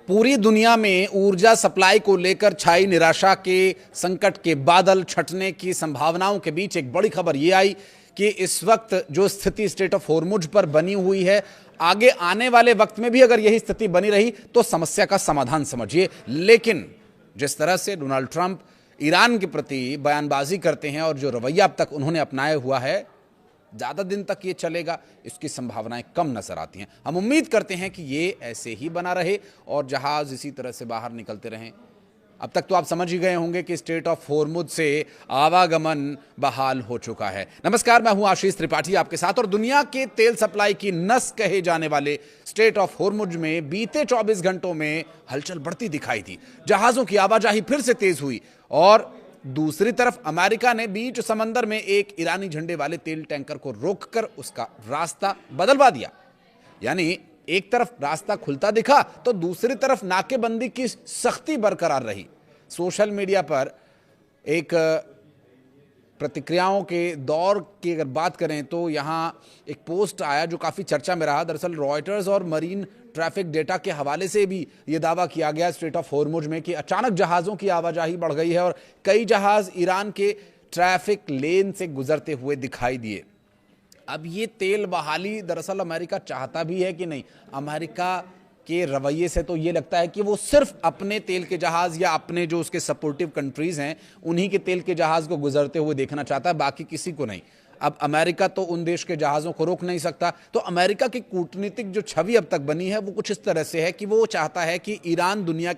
पूरी दुनिया में ऊर्जा सप्लाई को लेकर छाई निराशा के संकट के बादल छंटने की संभावनाओं के बीच एक बड़ी खबर यह आई कि इस वक्त जो स्थिति स्ट्रेट ऑफ हॉर्मुज पर बनी हुई है, आगे आने वाले वक्त में भी अगर यही स्थिति बनी रही तो समस्या का समाधान समझिए। लेकिन जिस तरह से डोनाल्ड ट्रंप ईरान के प्रति बयानबाजी करते हैं और जो रवैया अब तक उन्होंने अपनाया हुआ है, ज़्यादा दिन तक ये चलेगा इसकी संभावनाएं कम नजर आती हैं। हम उम्मीद करते हैं कि ये ऐसे ही बना रहे और जहाज इसी तरह से बाहर निकलते रहें। अब तक तो आप समझ ही गए होंगे कि स्ट्रेट ऑफ हॉर्मुज से आवागमन बहाल हो चुका है। नमस्कार, मैं हूं आशीष त्रिपाठी आपके साथ। और दुनिया के तेल सप्लाई की नस कहे जाने वाले स्ट्रेट ऑफ हॉर्मुज में बीते 24 घंटों में हलचल बढ़ती दिखाई दी। जहाजों की आवाजाही फिर से तेज हुई और दूसरी तरफ अमेरिका ने बीच समंदर में एक ईरानी झंडे वाले तेल टैंकर को रोककर उसका रास्ता बदलवा दिया। यानी एक तरफ रास्ता खुलता दिखा तो दूसरी तरफ नाकेबंदी की सख्ती बरकरार रही। सोशल मीडिया पर एक प्रतिक्रियाओं के दौर की अगर बात करें तो यहाँ एक पोस्ट आया जो काफ़ी चर्चा में रहा। दरअसल रॉयटर्स और मरीन ट्रैफिक डेटा के हवाले से भी ये दावा किया गया स्ट्रेट ऑफ हॉर्मुज में कि अचानक जहाज़ों की आवाजाही बढ़ गई है और कई जहाज़ ईरान के ट्रैफिक लेन से गुजरते हुए दिखाई दिए। अब ये तेल बहाली दरअसल अमेरिका चाहता भी है कि नहीं? अमेरिका के रवैये से तो ये लगता है कि वो सिर्फ अपने तेल के जहाज या अपने जो उसके सपोर्टिव कंट्रीज हैं उन्हीं के तेल के जहाज को गुजरते हुए देखना चाहता है, बाकी किसी को नहीं। अब अमेरिका तो उन देश के जहाज़ों को रोक नहीं सकता। तो अमेरिका की कूटनीतिक जो छवि अब तक बनी है वो कुछ इस तरह से है कि वो चाहता है कि ईरान दुनिया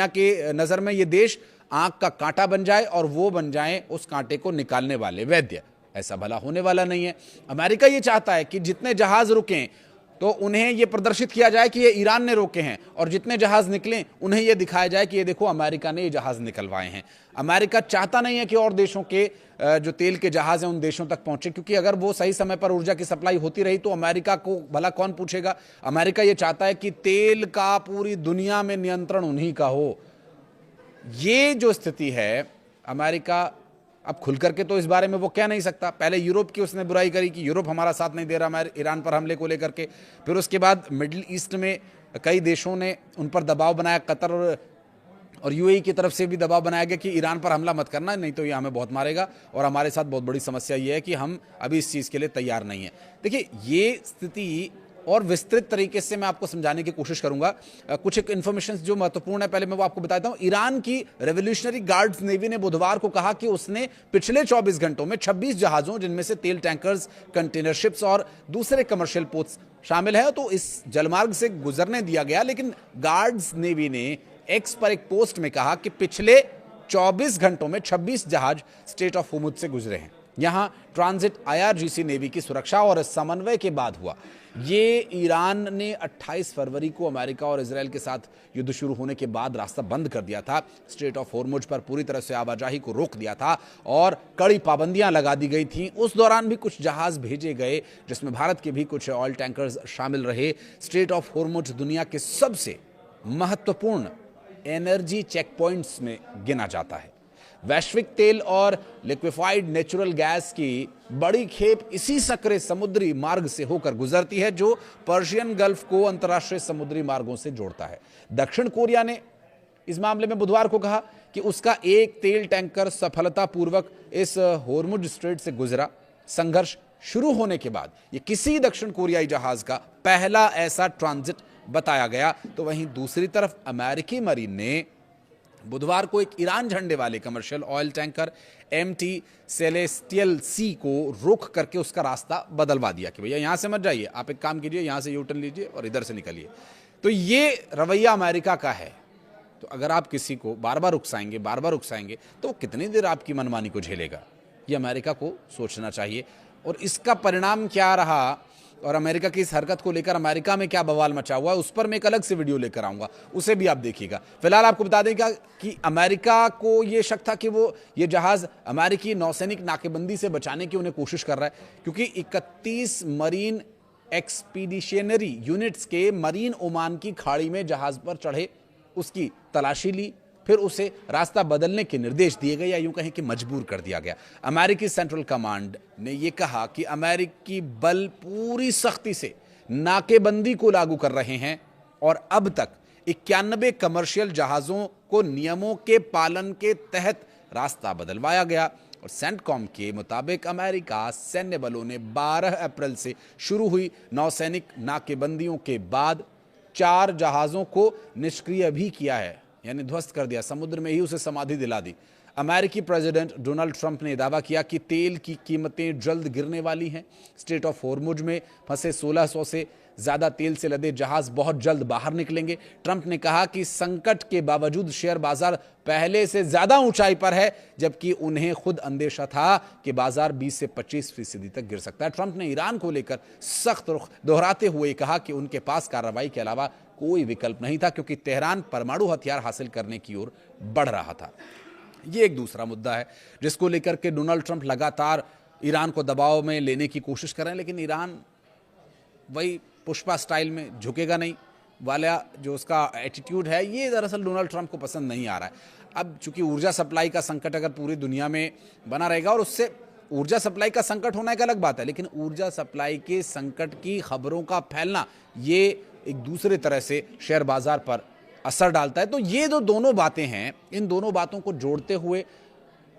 के नज़र में ये देश आंख का कांटा बन जाए और वो बन जाए उस कांटे को निकालने वाले वैद्य। ऐसा भला होने वाला नहीं है। अमेरिका ये चाहता है कि जितने जहाज रुकें तो उन्हें यह प्रदर्शित किया जाए कि ये ईरान ने रोके हैं, और जितने जहाज निकलें उन्हें यह दिखाया जाए कि ये देखो अमेरिका ने ये जहाज निकलवाए हैं। अमेरिका चाहता नहीं है कि और देशों के जो तेल के जहाज हैं उन देशों तक पहुंचे, क्योंकि अगर वो सही समय पर ऊर्जा की सप्लाई होती रही तो अमेरिका को भला कौन पूछेगा। अमेरिका ये चाहता है कि तेल का पूरी दुनिया में नियंत्रण उन्हीं का हो। ये जो स्थिति है, अमेरिका अब खुल करके तो इस बारे में वो कह नहीं सकता। पहले यूरोप की उसने बुराई करी कि यूरोप हमारा साथ नहीं दे रहा हमारे ईरान पर हमले को लेकर के। फिर उसके बाद मिडिल ईस्ट में कई देशों ने उन पर दबाव बनाया। कतर और यूएई की तरफ से भी दबाव बनाया गया कि ईरान पर हमला मत करना, नहीं तो ये हमें बहुत मारेगा। और हमारे साथ बहुत बड़ी समस्या ये है कि हम अभी इस चीज़ के लिए तैयार नहीं हैं। देखिए, ये स्थिति और विस्तृत तरीके से मैं आपको समझाने की कोशिश करूंगा। कुछ एक इन्फॉर्मेशन जो महत्वपूर्ण है पहले मैं वो आपको बताता हूं। ईरान की रेवोल्यूशनरी गार्ड्स नेवी ने बुधवार को कहा कि उसने पिछले 24 घंटों में 26 जहाजों, जिनमें से तेल टैंकर्स, कंटेनर शिप्स और दूसरे कमर्शियल पोर्ट्स शामिल है, तो इस जलमार्ग से गुजरने दिया गया। लेकिन गार्ड्स नेवी ने एक्स पर एक पोस्ट में कहा कि पिछले 24 घंटों में 26 जहाज स्ट्रेट ऑफ हॉर्मुज से गुजरे हैं। यहां ट्रांजिट आईआरजीसी नेवी की सुरक्षा और समन्वय के बाद हुआ। ये ईरान ने 28 फरवरी को अमेरिका और इजराइल के साथ युद्ध शुरू होने के बाद रास्ता बंद कर दिया था। स्ट्रेट ऑफ हॉर्मुज पर पूरी तरह से आवाजाही को रोक दिया था और कड़ी पाबंदियां लगा दी गई थीं। उस दौरान भी कुछ जहाज भेजे गए जिसमें भारत के भी कुछ ऑयल टैंकर्स शामिल रहे। स्ट्रेट ऑफ हॉर्मुज दुनिया के सबसे महत्वपूर्ण एनर्जी चेक पॉइंट्स में गिना जाता है। वैश्विक तेल और लिक्विफाइड नेचुरल गैस की बड़ी खेप इसी सकरे समुद्री मार्ग से होकर गुजरती है जो पर्शियन गल्फ को अंतर्राष्ट्रीय समुद्री मार्गों से जोड़ता है। दक्षिण कोरिया ने इस मामले में बुधवार को कहा कि उसका एक तेल टैंकर सफलतापूर्वक इस हॉर्मुज स्ट्रेट से गुजरा। संघर्ष शुरू होने के बाद ये किसी दक्षिण कोरियाई जहाज का पहला ऐसा ट्रांजिट बताया गया। तो वहीं दूसरी तरफ अमेरिकी मरीन ने बुधवार को एक ईरान झंडे वाले commercial oil tanker MT celestial sea को रोक करके उसका रास्ता बदलवा दिया कि भैया यहां से मत जाइए, आप एक काम कीजिए, यहां से यूटर्न लीजिए और इधर से निकलिए। तो ये रवैया अमेरिका का है। तो अगर आप किसी को बार बार उकसाएंगे तो कितनी देर आपकी मनमानी को झेलेगा? ये अमेरिका को सोचना चाहिए। और इसका परिणाम क्या रहा और अमेरिका की इस हरकत को लेकर अमेरिका में क्या बवाल मचा हुआ है, उस पर मैं एक अलग से वीडियो लेकर आऊंगा, उसे भी आप देखिएगा। फिलहाल आपको बता दें कि अमेरिका को यह शक था कि वो ये जहाज अमेरिकी नौसैनिक नाकेबंदी से बचाने की उन्हें कोशिश कर रहा है, क्योंकि 31 मरीन एक्सपीडिशनरी यूनिट्स के मरीन ओमान की खाड़ी में जहाज पर चढ़े, उसकी तलाशी ली, फिर उसे रास्ता बदलने के निर्देश दिए गए या यूं कहें कि मजबूर कर दिया गया। अमेरिकी सेंट्रल कमांड ने यह कहा कि अमेरिकी बल पूरी सख्ती से नाकेबंदी को लागू कर रहे हैं और अब तक 91 कमर्शियल जहाजों को नियमों के पालन के तहत रास्ता बदलवाया गया। और सेंटकॉम के मुताबिक अमेरिका सैन्य बलों ने 12 अप्रैल से शुरू हुई नौसैनिक नाकेबंदियों के बाद 4 जहाजों को निष्क्रिय भी किया है, यानी ध्वस्त कर दिया, समुद्र में ही उसे समाधि दिला दी। अमेरिकी प्रेसिडेंट डोनाल्ड ट्रंप ने दावा किया कि तेल की कीमतें जल्द गिरने वाली हैं। स्ट्रेट ऑफ होर्मुज में फंसे 1600 से ज्यादा तेल से लदे जहाज बहुत जल्द बाहर निकलेंगे। ट्रंप ने कहा कि संकट के बावजूद शेयर बाजार पहले से ज्यादा ऊंचाई पर है, जबकि उन्हें खुद अंदेशा था कि बाजार 20 से 25% तक गिर सकता है। ट्रंप ने ईरान को लेकर सख्त रुख दोहराते हुए कहा कि उनके पास कार्रवाई के अलावा कोई विकल्प नहीं था, क्योंकि तेहरान परमाणु हथियार हासिल करने की ओर बढ़ रहा था। ये एक दूसरा मुद्दा है जिसको लेकर के डोनाल्ड ट्रंप लगातार ईरान को दबाव में लेने की कोशिश कर रहे हैं, लेकिन ईरान वही पुष्पा स्टाइल में झुकेगा नहीं वाला जो उसका एटीट्यूड है, ये दरअसल डोनाल्ड ट्रंप को पसंद नहीं आ रहा है। अब चूंकि ऊर्जा सप्लाई का संकट अगर पूरी दुनिया में बना रहेगा, और उससे ऊर्जा सप्लाई का संकट होना एक अलग बात है, लेकिन ऊर्जा सप्लाई के संकट की खबरों का फैलना ये एक दूसरे तरह से शेयर बाजार पर असर डालता है। तो ये जो दोनों बातें हैं, इन दोनों बातों को जोड़ते हुए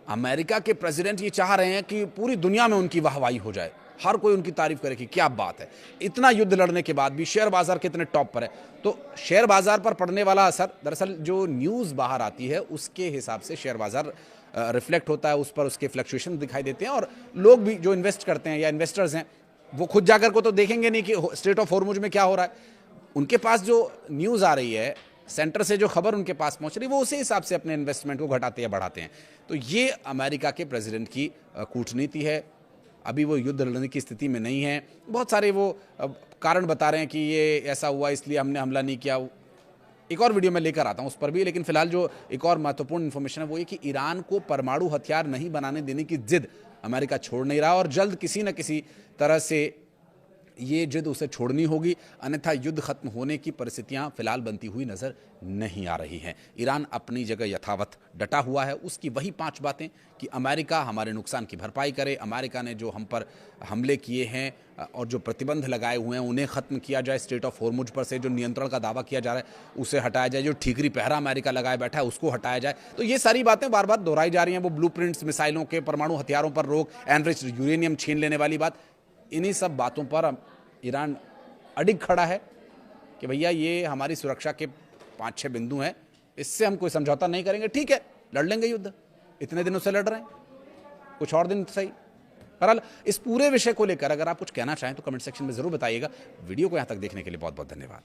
अमेरिका के प्रेसिडेंट ये चाह रहे हैं कि पूरी दुनिया में उनकी वाहवाही हो जाए, हर कोई उनकी तारीफ करे कि क्या बात है, इतना युद्ध लड़ने के बाद भी शेयर बाजार कितने टॉप पर है। तो शेयर बाजार पर पड़ने वाला असर, दरअसल जो न्यूज़ बाहर आती है उसके हिसाब से शेयर बाजार रिफ्लेक्ट होता है, उस पर उसके फ्लक्चुएशन दिखाई देते हैं। और लोग भी जो इन्वेस्ट करते हैं या इन्वेस्टर्स हैं, वो खुद जाकर को तो देखेंगे नहीं कि स्ट्रेट ऑफ होर्मुज में क्या हो रहा है। उनके पास जो न्यूज़ आ रही है, सेंटर से जो खबर उनके पास पहुंच रही है, वो उसी हिसाब से अपने इन्वेस्टमेंट को घटाते या बढ़ाते हैं। तो ये अमेरिका के प्रेसिडेंट की कूटनीति है। अभी वो युद्ध लड़ने की स्थिति में नहीं है। बहुत सारे वो कारण बता रहे हैं कि ये ऐसा हुआ इसलिए हमने हमला नहीं किया। एक और वीडियो में लेकर आता हूं उस पर भी, लेकिन फिलहाल जो एक और महत्वपूर्ण इन्फॉर्मेशन है वो ये कि ईरान को परमाणु हथियार नहीं बनाने देने की जिद अमेरिका छोड़ नहीं रहा, और जल्द किसी न किसी तरह से ये जिद उसे छोड़नी होगी, अन्यथा युद्ध खत्म होने की परिस्थितियां फिलहाल बनती हुई नजर नहीं आ रही हैं। ईरान अपनी जगह यथावत डटा हुआ है। उसकी वही 5 बातें कि अमेरिका हमारे नुकसान की भरपाई करे, अमेरिका ने जो हम पर हमले किए हैं और जो प्रतिबंध लगाए हुए हैं उन्हें खत्म किया जाए, स्ट्रेट ऑफ होर्मुज पर से जो नियंत्रण का दावा किया जा रहा है उसे हटाया जाए, जो ठीकरी पहरा अमेरिका लगाए बैठा है उसको हटाया जाए। तो ये सारी बातें बार बार दोहराई जा रही हैं। वो ब्लूप्रिंट्स, मिसाइलों के, परमाणु हथियारों पर रोक, एनरिच्ड यूरेनियम छीन लेने वाली बात, इन्हीं सब बातों पर ईरान अडिग खड़ा है कि भैया ये हमारी सुरक्षा के 5-6 बिंदु हैं, इससे हम कोई समझौता नहीं करेंगे। ठीक है, लड़ लेंगे युद्ध, इतने दिनों से लड़ रहे हैं, कुछ और दिन सही। बहरहाल इस पूरे विषय को लेकर अगर आप कुछ कहना चाहें तो कमेंट सेक्शन में जरूर बताइएगा। वीडियो को यहां तक देखने के लिए बहुत बहुत धन्यवाद।